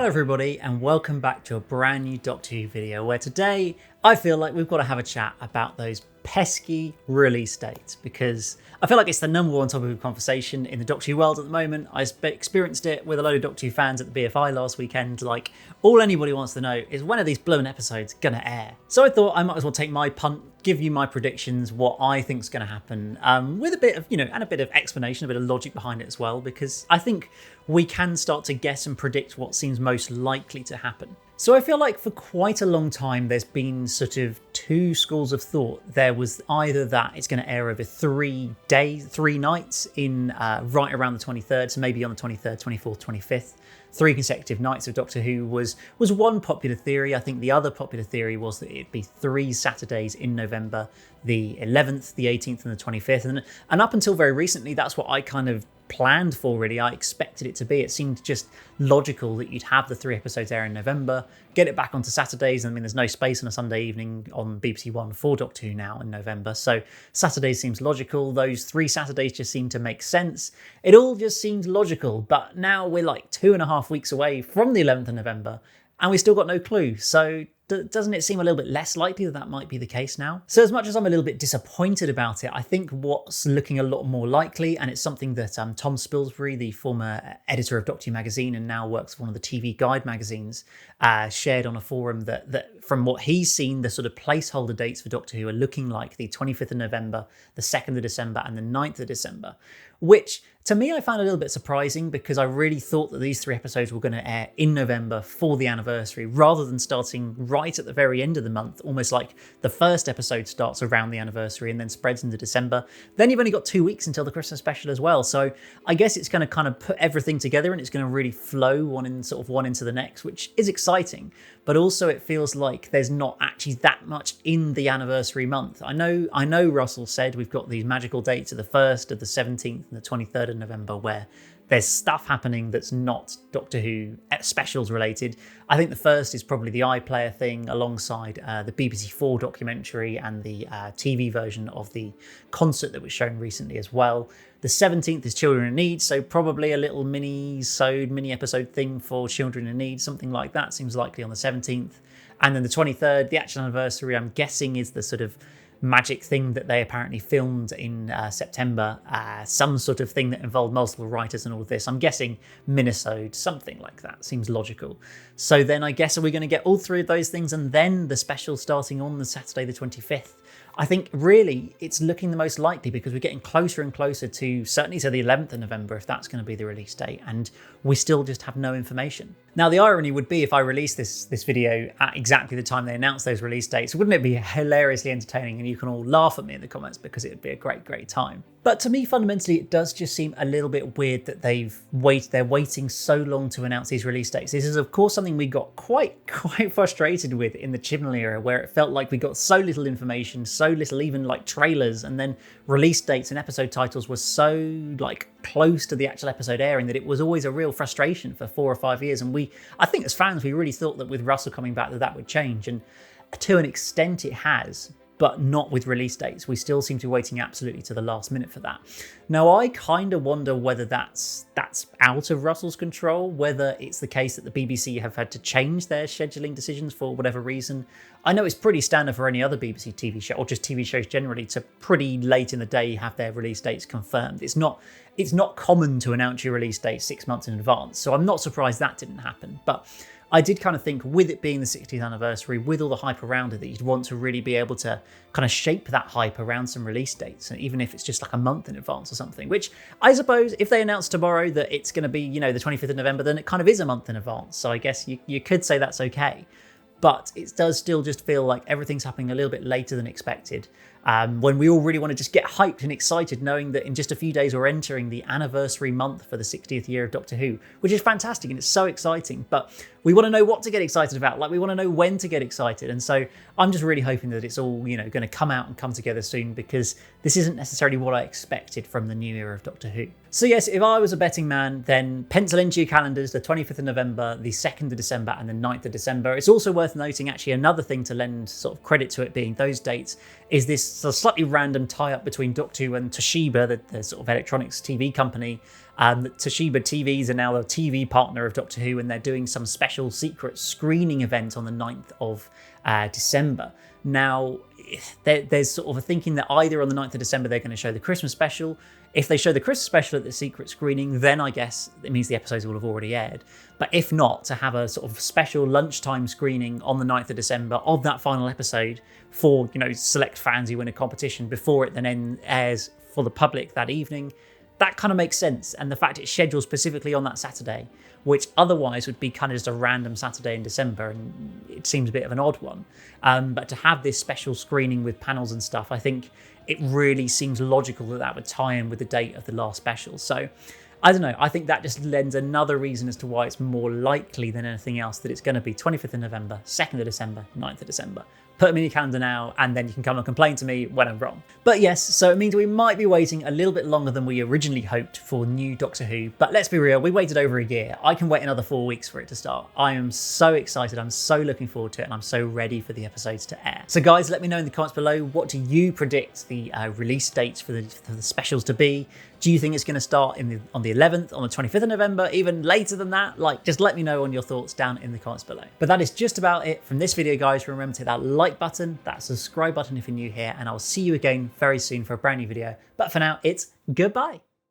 Hello everybody and welcome back to a brand new Doctor Who video where today I feel like we've got to have a chat about those pesky release dates because I feel like it's the number one topic of conversation in the Doctor Who world at the moment. I experienced it with a load of Doctor Who fans at the BFI last weekend. Like, all anybody wants to know is when are these blooming episodes gonna air? So I thought I might as well take my punt, give you my predictions, what I think's going to happen, with a bit of, and a bit of explanation, a bit of logic behind it as well, because I think we can start to guess and predict what seems most likely to happen. So I feel like for quite a long time, there's been sort of two schools of thought. There was either that it's going to air over 3 days, 3 nights in right around the 23rd, so maybe on the 23rd, 24th, 25th. 3 consecutive nights of Doctor Who was one popular theory. I think the other popular theory was that it'd be 3 Saturdays in November, the 11th, the 18th and the 25th. And up until very recently, that's what I kind of planned for, really. I expected it to be. It seemed just logical that you'd have the 3 episodes air in November, get it back onto Saturdays. I mean, there's no space on a Sunday evening on BBC One for Doctor Who now in November. So Saturdays seems logical. Those 3 Saturdays just seem to make sense. It all just seemed logical. But now we're like 2.5 weeks away from the 11th of November and we still got no clue. So doesn't it seem a little bit less likely that might be the case now? So as much as I'm a little bit disappointed about it, I think what's looking a lot more likely, and it's something that Tom Spilsbury, the former editor of Doctor Who magazine and now works for one of the TV Guide magazines, shared on a forum that from what he's seen, the sort of placeholder dates for Doctor Who are looking like the 25th of November, the 2nd of December and the 9th of December, which to me I found a little bit surprising because I really thought that these 3 episodes were going to air in November for the anniversary rather than starting right at the very end of the month, almost like the first episode starts around the anniversary and then spreads into December. Then you've only got 2 weeks until the Christmas special as well. So I guess it's going to kind of put everything together and it's going to really flow one into the next, which is exciting. But also it feels like there's not actually that much in the anniversary month. I know Russell said we've got these magical dates of the 1st, of the 17th and the 23rd of November where there's stuff happening that's not Doctor Who specials related. I think the first is probably the iPlayer thing alongside the BBC4 documentary and the TV version of the concert that was shown recently as well. The 17th is Children in Need, so probably a little mini episode thing for Children in Need, something like that seems likely on the 17th. And then the 23rd, the actual anniversary, I'm guessing is the sort of magic thing that they apparently filmed in September, some sort of thing that involved multiple writers and all of this. I'm guessing Minnesota, something like that seems logical. So then I guess are we going to get all 3 of those things and then the special starting on the Saturday the 25th? I think really it's looking the most likely because we're getting closer and closer to certainly to the 11th of November if that's going to be the release date, and we still just have no information. Now the irony would be if I released this video at exactly the time they announced those release dates, wouldn't it be hilariously entertaining and you can all laugh at me in the comments because it would be a great time. But to me fundamentally it does just seem a little bit weird that they're waiting so long to announce these release dates. This is of course something we got quite frustrated with in the Chibnall era where it felt like we got so little information, so little even like trailers, and then release dates and episode titles were so like close to the actual episode airing that it was always a real frustration for 4 or 5 years. And I think as fans we really thought that with Russell coming back that would change, and to an extent it has, but not with release dates. We still seem to be waiting absolutely to the last minute for that. Now, I kind of wonder whether that's out of Russell's control, whether it's the case that the BBC have had to change their scheduling decisions for whatever reason. I know it's pretty standard for any other BBC TV show, or just TV shows generally, to pretty late in the day have their release dates confirmed. It's not common to announce your release date 6 months in advance, so I'm not surprised that didn't happen. But I did kind of think with it being the 60th anniversary, with all the hype around it, that you'd want to really be able to kind of shape that hype around some release dates, even if it's just like a month in advance or something, which I suppose if they announce tomorrow that it's going to be, the 25th of November, then it kind of is a month in advance. So I guess you could say that's okay. But it does still just feel like everything's happening a little bit later than expected. When we all really want to just get hyped and excited knowing that in just a few days we're entering the anniversary month for the 60th year of Doctor Who, which is fantastic and it's so exciting. But we want to know what to get excited about. Like, we want to know when to get excited. And so I'm just really hoping that it's all, going to come out and come together soon, because this isn't necessarily what I expected from the new era of Doctor Who. So yes, if I was a betting man, then pencil into your calendars the 25th of November, the 2nd of December and the 9th of December. It's also worth noting, actually, another thing to lend sort of credit to it being those dates is this a slightly random tie-up between Doctor Who and Toshiba, the sort of electronics TV company. Toshiba TVs are now the TV partner of Doctor Who, and they're doing some special secret screening event on the 9th of December. Now, there's sort of a thinking that either on the 9th of December they're going to show the Christmas special. If they show the Christmas special at the secret screening, then I guess it means the episodes will have already aired. But if not, to have a sort of special lunchtime screening on the 9th of December of that final episode for, select fans who win a competition before it then airs for the public that evening, that kind of makes sense. And the fact it's scheduled specifically on that Saturday, which otherwise would be kind of just a random Saturday in December, and it seems a bit of an odd one. But to have this special screening with panels and stuff, I think it really seems logical that would tie in with the date of the last special. So I don't know, I think that just lends another reason as to why it's more likely than anything else that it's going to be 25th of November, 2nd of December, 9th of December. Put them in your calendar now, and then you can come and complain to me when I'm wrong. But yes, so it means we might be waiting a little bit longer than we originally hoped for new Doctor Who. But let's be real, we waited over a year. I can wait another 4 weeks for it to start. I am so excited, I'm so looking forward to it, and I'm so ready for the episodes to air. So guys, let me know in the comments below, what do you predict the release dates for the specials to be? Do you think it's going to start on the 11th, on the 25th of November, even later than that? Just let me know on your thoughts down in the comments below. But that is just about it from this video, guys. Remember to hit that like button, that subscribe button if you're new here, and I'll see you again very soon for a brand new video. But for now, it's goodbye.